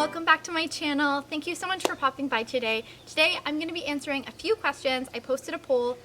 welcome back to my channel. Thank you so much for popping by today. Today I'm going to be answering a few questions. I posted a poll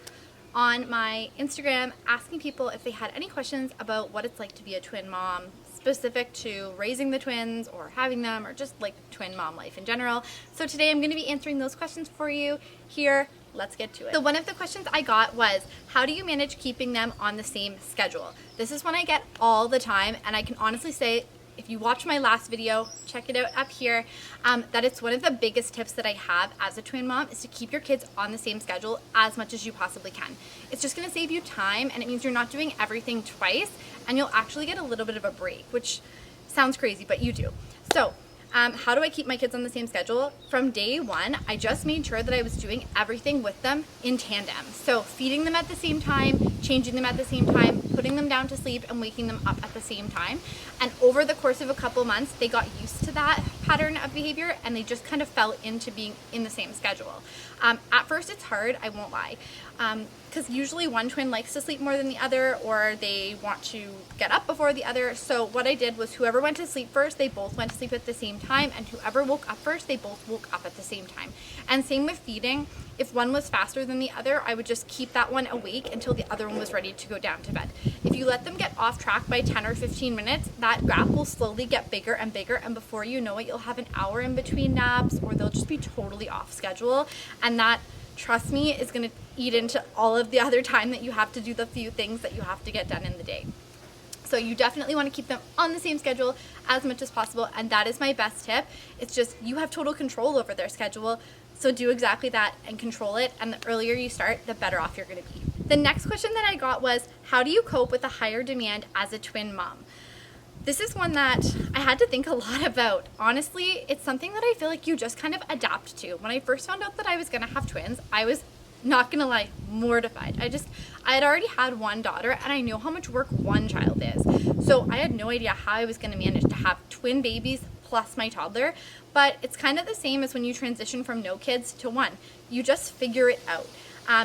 on my Instagram asking people if they had any questions about what it's like to be a twin mom, specific to raising the twins or having them, or just like twin mom life in general. So today I'm going to be answering those questions for you here. Let's get to it. So one of the questions I got was, how do you manage keeping them on the same schedule? This is one I get all the time, and I can honestly say, if you watch my last video, check it out up here, that it's one of the biggest tips that I have as a twin mom is to keep your kids on the same schedule as much as you possibly can. It's just going to save you time, and it means you're not doing everything twice, and you'll actually get a little bit of a break, which sounds crazy, but you do. So how do I keep my kids on the same schedule? From day one, I just made sure that I was doing everything with them in tandem. So feeding them at the same time, changing them at the same time, putting them down to sleep, and waking them up at the same time. And over the course of a couple months, they got used to that pattern of behavior, and they just kind of fell into being in the same schedule. At first, it's hard, I won't lie, because usually one twin likes to sleep more than the other, or they want to get up before the other. So what I did was, whoever went to sleep first, they both went to sleep at the same time, and whoever woke up first, they both woke up at the same time. And same with feeding. If one was faster than the other, I would just keep that one awake until the other one was ready to go down to bed. If you let them get off track by 10 or 15 minutes, that gap will slowly get bigger and bigger, and before you know it, you'll have an hour in between naps, or they'll just be totally off schedule. And that, trust me, is going to eat into all of the other time that you have to do the few things that you have to get done in the day. So you definitely want to keep them on the same schedule as much as possible, and that is my best tip. It's just, you have total control over their schedule, so do exactly that and control it, and the earlier you start, the better off you're going to be. The next question that I got was, how do you cope with a higher demand as a twin mom? This is one that I had to think a lot about. Honestly, it's something that I feel like you just kind of adapt to. When I first found out that I was going to have twins, I was, not gonna lie, mortified. I had already had one daughter, and I knew how much work one child is. So I had no idea how I was gonna manage to have twin babies plus my toddler. But it's kind of the same as when you transition from no kids to one. You just figure it out.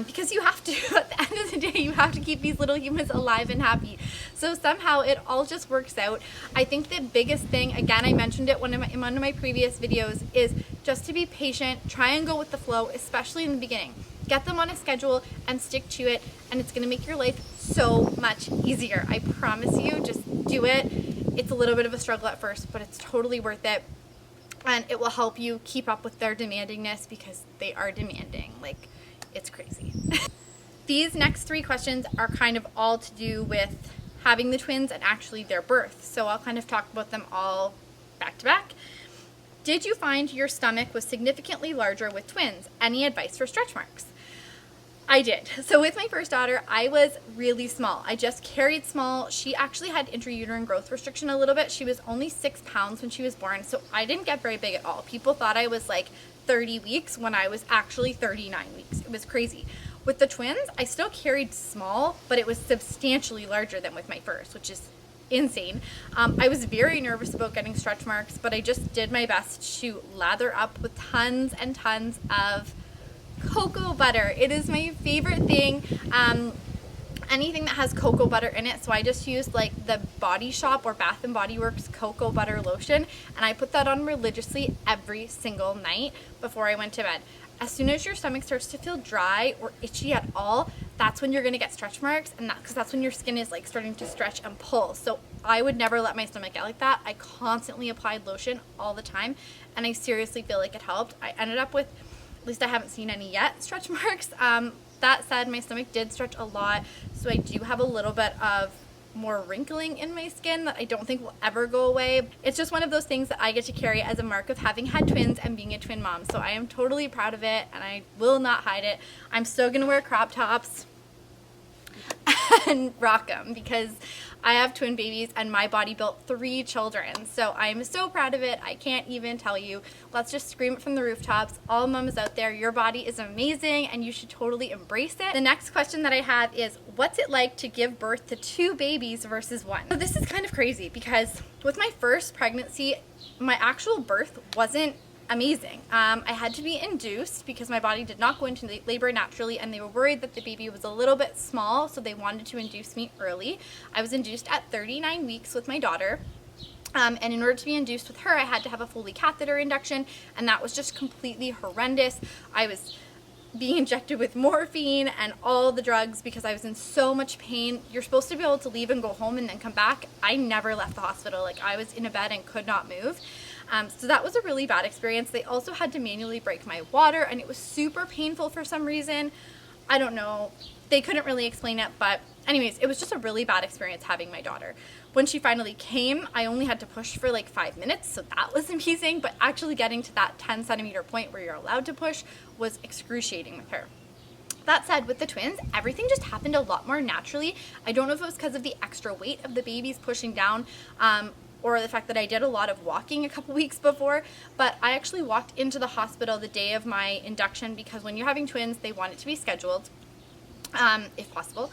Because you have to, at the end of the day, you have to keep these little humans alive and happy. So somehow it all just works out. I think the biggest thing, again, I mentioned it in one of my previous videos, is just to be patient, try and go with the flow, especially in the beginning. Get them on a schedule and stick to it, and it's going to make your life so much easier. I promise you, just do it. It's a little bit of a struggle at first, but it's totally worth it. And it will help you keep up with their demandingness, because they are demanding. Like, it's crazy. These next three questions are kind of all to do with having the twins and actually their birth. So I'll kind of talk about them all back to back. Did you find your stomach was significantly larger with twins? Any advice for stretch marks? I did. So with my first daughter, I was really small. I just carried small. She actually had intrauterine growth restriction a little bit. She was only 6 pounds when she was born, so I didn't get very big at all. People thought I was like 30 weeks when I was actually 39 weeks. It was crazy. With the twins, I still carried small, but it was substantially larger than with my first, which is insane. I was very nervous about getting stretch marks, but I just did my best to lather up with tons and tons of cocoa butter. It is my favorite thing. Anything that has cocoa butter in it. So I just used like the Body Shop or Bath and Body Works cocoa butter lotion, and I put that on religiously every single night before I went to bed. As soon as your stomach starts to feel dry or itchy at all, that's when you're gonna get stretch marks, and because that's when your skin is like starting to stretch and pull. So I would never let my stomach get like that. I constantly applied lotion all the time, and I seriously feel like it helped. I ended up with, at least I haven't seen any yet, stretch marks. That said, my stomach did stretch a lot, so I do have a little bit of more wrinkling in my skin that I don't think will ever go away. It's just one of those things that I get to carry as a mark of having had twins and being a twin mom. So I am totally proud of it, and I will not hide it. I'm still gonna wear crop tops and rock them, because I have twin babies and my body built 3 children. So I'm so proud of it. I can't even tell you. Let's just scream it from the rooftops. All moms out there, your body is amazing and you should totally embrace it. The next question that I have is, what's it like to give birth to 2 babies versus 1? So this is kind of crazy, because with my first pregnancy, my actual birth wasn't amazing. I had to be induced because my body did not go into labor naturally, and they were worried that the baby was a little bit small, so they wanted to induce me early. I was induced at 39 weeks with my daughter, And in order to be induced with her, I had to have a Foley catheter induction, and that was just completely horrendous. I was being injected with morphine and all the drugs because I was in so much pain. You're supposed to be able to leave and go home and then come back. I never left the hospital. Like, I was in a bed and could not move. So that was a really bad experience. They also had to manually break my water, and it was super painful for some reason. I don't know. They couldn't really explain it, but anyways, it was just a really bad experience having my daughter. When she finally came, I only had to push for like 5 minutes, so that was amazing, but actually getting to that 10 centimeter point where you're allowed to push was excruciating with her. That said, with the twins, everything just happened a lot more naturally. I don't know if it was because of the extra weight of the babies pushing down, or the fact that I did a lot of walking a couple weeks before, but I actually walked into the hospital the day of my induction because when you're having twins, they want it to be scheduled, if possible.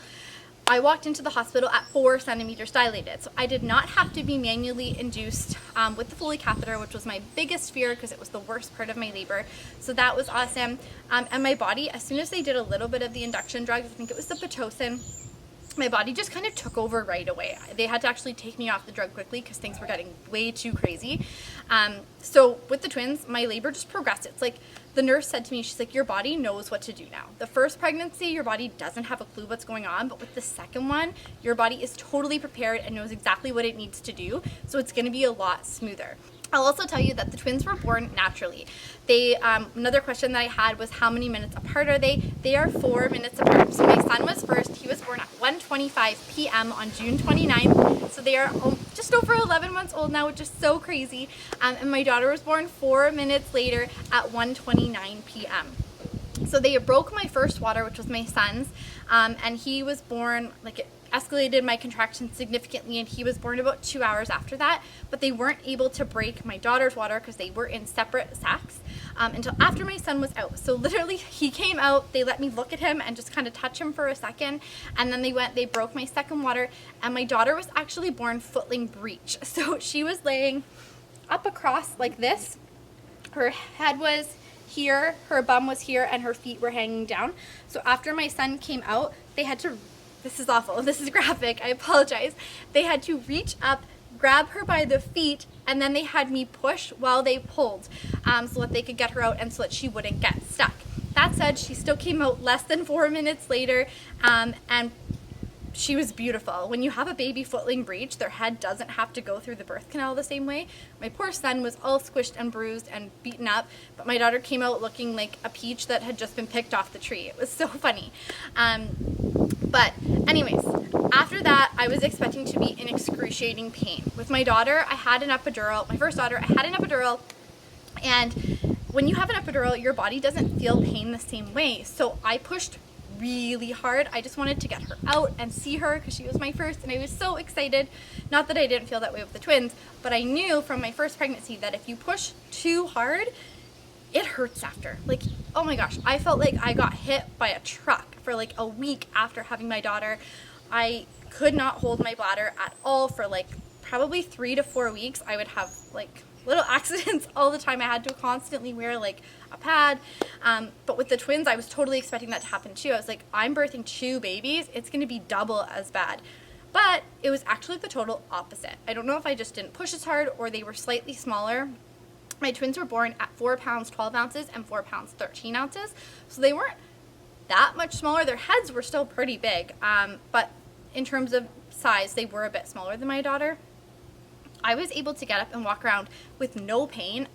I walked into the hospital at 4 centimeters dilated, so I did not have to be manually induced with the Foley catheter, which was my biggest fear because it was the worst part of my labor. So that was awesome. And my body, as soon as they did a little bit of the induction drugs, I think it was the Pitocin, my body just kind of took over right away. They had to actually take me off the drug quickly because things were getting way too crazy. So with the twins, my labor just progressed. It's like the nurse said to me, she's like, your body knows what to do now. The first pregnancy, your body doesn't have a clue what's going on, but with the second one, your body is totally prepared and knows exactly what it needs to do. So it's going to be a lot smoother. I'll also tell you that the twins were born naturally. They, another question that I had was how many minutes apart are they? They are 4 minutes apart. So my son was first. He was born at 1:25 p.m. on June 29th. So they are just over 11 months old now, which is so crazy. And my daughter was born 4 minutes later at 1:29 p.m. So they broke my first water, which was my son's, and he was born, like, it escalated my contractions significantly, and he was born about 2 hours after that, but they weren't able to break my daughter's water because they were in separate sacs until after my son was out. So literally he came out, they let me look at him and just kind of touch him for a second, and then they broke my second water, and my daughter was actually born footling breech. So she was laying up across like this. Her head was here, her bum was here, and her feet were hanging down. So after my son came out, they had to, this is awful, this is graphic, I apologize. They had to reach up, grab her by the feet, and then they had me push while they pulled so that they could get her out and so that she wouldn't get stuck. That said, she still came out less than 4 minutes later, and she was beautiful. When you have a baby footling breech, their head doesn't have to go through the birth canal the same way. My poor son was all squished and bruised and beaten up, but my daughter came out looking like a peach that had just been picked off the tree. It was so funny. But anyways, after that, I was expecting to be in excruciating pain. With my daughter, I had an epidural. My first daughter, I had an epidural, and when you have an epidural, your body doesn't feel pain the same way. So I pushed really hard. I just wanted to get her out and see her because she was my first, and I was so excited. Not that I didn't feel that way with the twins, but I knew from my first pregnancy that if you push too hard, it hurts after. Like, oh my gosh, I felt like I got hit by a truck for like a week after having my daughter. I could not hold my bladder at all for like probably 3 to 4 weeks. I would have like little accidents all the time. I had to constantly wear like a pad. But with the twins, I was totally expecting that to happen too. I was like, I'm birthing 2 babies. It's going to be double as bad. But it was actually the total opposite. I don't know if I just didn't push as hard or they were slightly smaller. My twins were born at 4 pounds 12 ounces and 4 pounds 13 ounces. So they weren't that much smaller. Their heads were still pretty big. But in terms of size, they were a bit smaller than my daughter. I was able to get up and walk around with no pain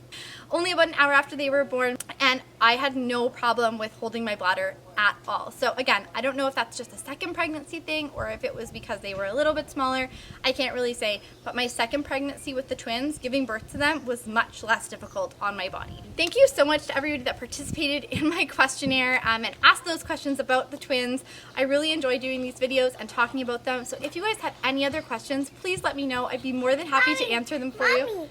only about an hour after they were born, and I had no problem with holding my bladder at all. So again, I don't know if that's just a second pregnancy thing or if it was because they were a little bit smaller. I can't really say, but my second pregnancy with the twins, giving birth to them, was much less difficult on my body. Thank you so much to everybody that participated in my questionnaire and asked those questions about the twins. I really enjoy doing these videos and talking about them. So if you guys have any other questions, please let me know. I'd be more than happy to answer them for you.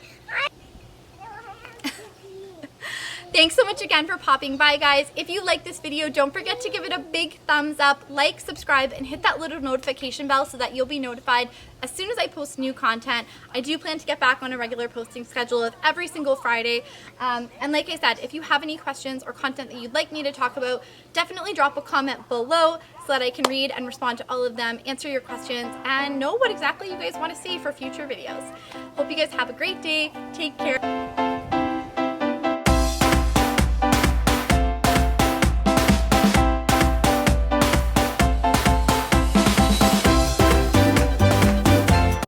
Thanks so much again for popping by, guys. If you like this video, don't forget to give it a big thumbs up, like, subscribe, and hit that little notification bell so that you'll be notified as soon as I post new content. I do plan to get back on a regular posting schedule of every single Friday. And like I said, if you have any questions or content that you'd like me to talk about, definitely drop a comment below so that I can read and respond to all of them, answer your questions, and know what exactly you guys want to see for future videos. Hope you guys have a great day. Take care.